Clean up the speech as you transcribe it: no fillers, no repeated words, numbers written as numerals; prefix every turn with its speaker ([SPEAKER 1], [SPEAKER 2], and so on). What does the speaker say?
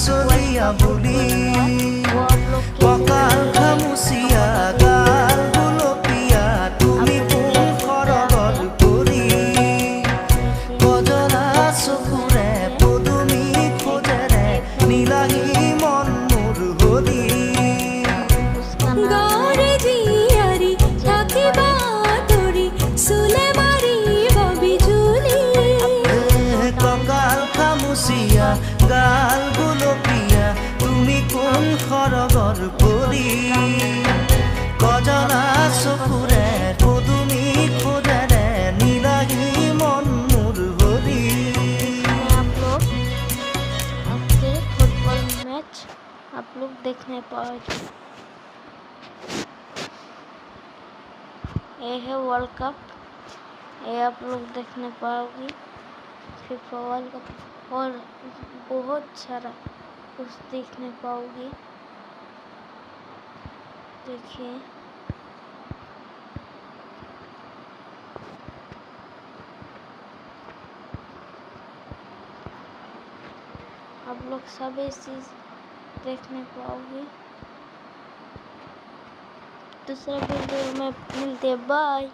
[SPEAKER 1] চলিয়া বলি ককাল খামুচিয়া গাল গুলপিয়া তুমি কোন খৰগৰ কৰি কজলা চকুৰে পদুমি খোজেৰে নীলাহী মন মোৰ হলি গাল গুলপিয়া তুমি কোন খৰগৰ পৰি কজলা চকুৰে পদুমি খোজেৰে নীলাহী মন মোৰ হলি।
[SPEAKER 2] फुटबॉल मैच आप लोग देखने पाओगे। ये है वर्ल्ड कप, ये आप लोग देखने पाओगे फीफा वर्ल्ड कप और बहुत सारा कुछ देखने पाओगे। देखिए आप लोग सभी चीज देखने पाओगे। दूसरा वीडियो में मिलते, बाय।